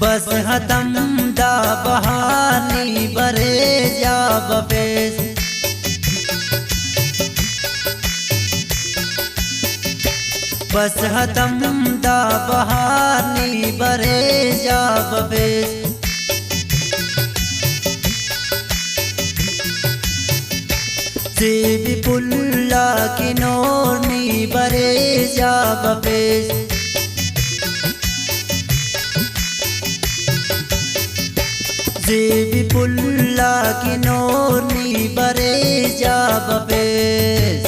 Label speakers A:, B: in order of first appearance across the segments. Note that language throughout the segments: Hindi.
A: बस हतम दा बहानी बरे जा बपेस बस हतम दा बहानी बरे जा बपेस जेबी पुल्ला की नोरनी बरे जा बपेस जेबी पुल्ला की नोरनी बरे जा बपेस।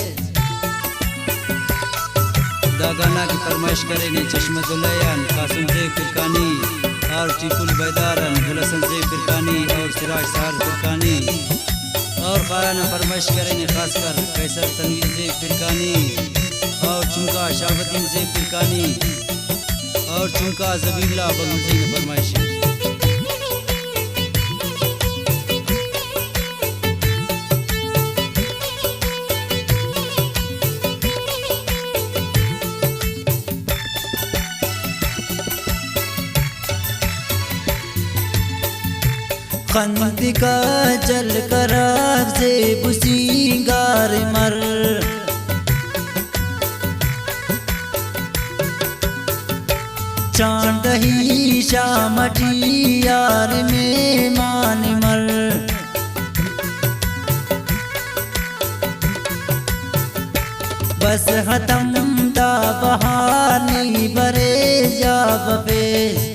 B: दागाना की फरमाइश करेंगे चश्मतुलैन कासिम ज़े फिरकानी और टीपुल बैदारन गुलशन ज़े फिरकानी और सिराज सार फिरकानी और खाना फरमाइश करेंगे खासकर कैसर तनवीर ज़े फिरकानी और चुमका शाहबुद्दीन ज़े फिरकानी और चुमका ज़बीला बगुज़ी ने फरमाइश
A: खंद का जल कर से बुसीगार मर चांद ही शामटी यार में मान मर बस हतम दा बहानी बरे जा बपेस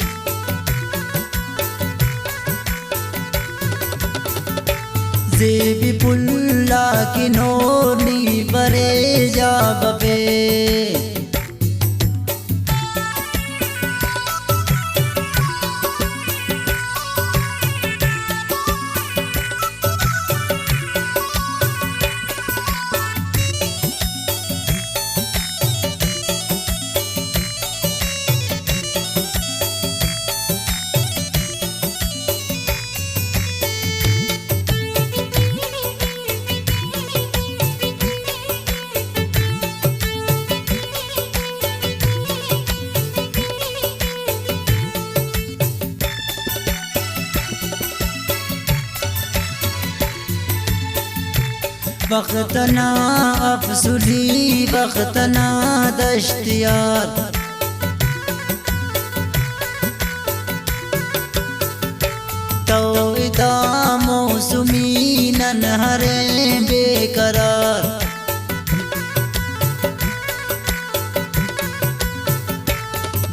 A: जेबी पुल्ला की नोरनी बरे जा बपेस। वक्तना अफसुली वक्तना दश्तियार तो इदा मौसमी नन्हरे बेकरार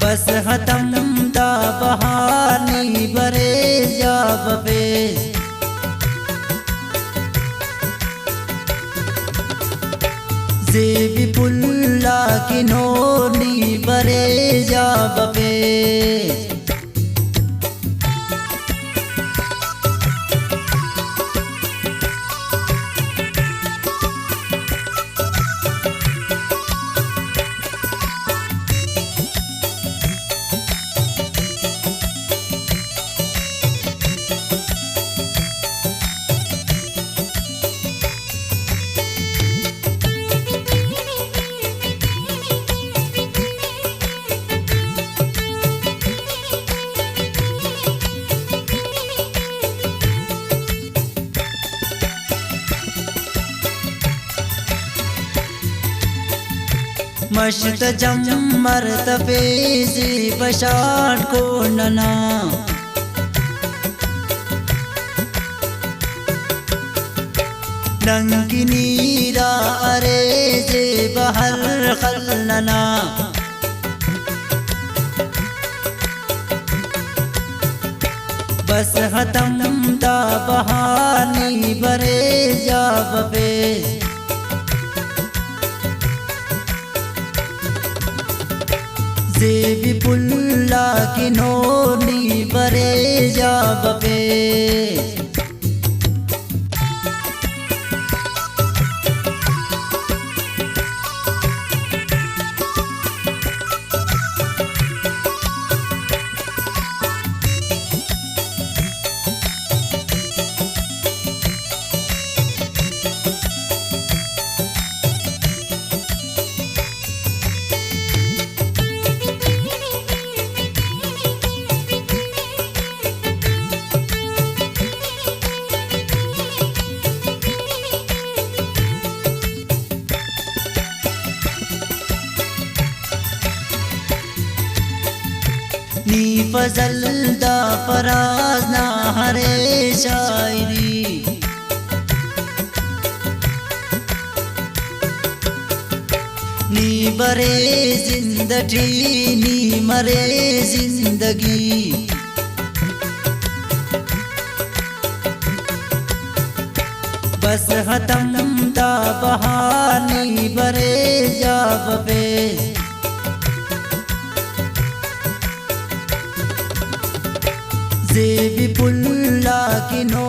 A: बस हतम दा बहानी बरे जा बपेस जेबी पुल्ला की नोरनी बरे जा बपेस। मश्त जम्मर तफेज़ी बशार को नना नंगी नीरा अरे जे बहर खलना बस हतम दा बहानी बरे जा बपेस जेबी पुल्ला की नोरनी बरे जा बपेस। नी फजल दा फराज ना हरे शायरी नी बरे जिंदगी नी मरे जिंदगी बस खत्म दा बहानी बरे जाब पे जेबी पुल्ला की नो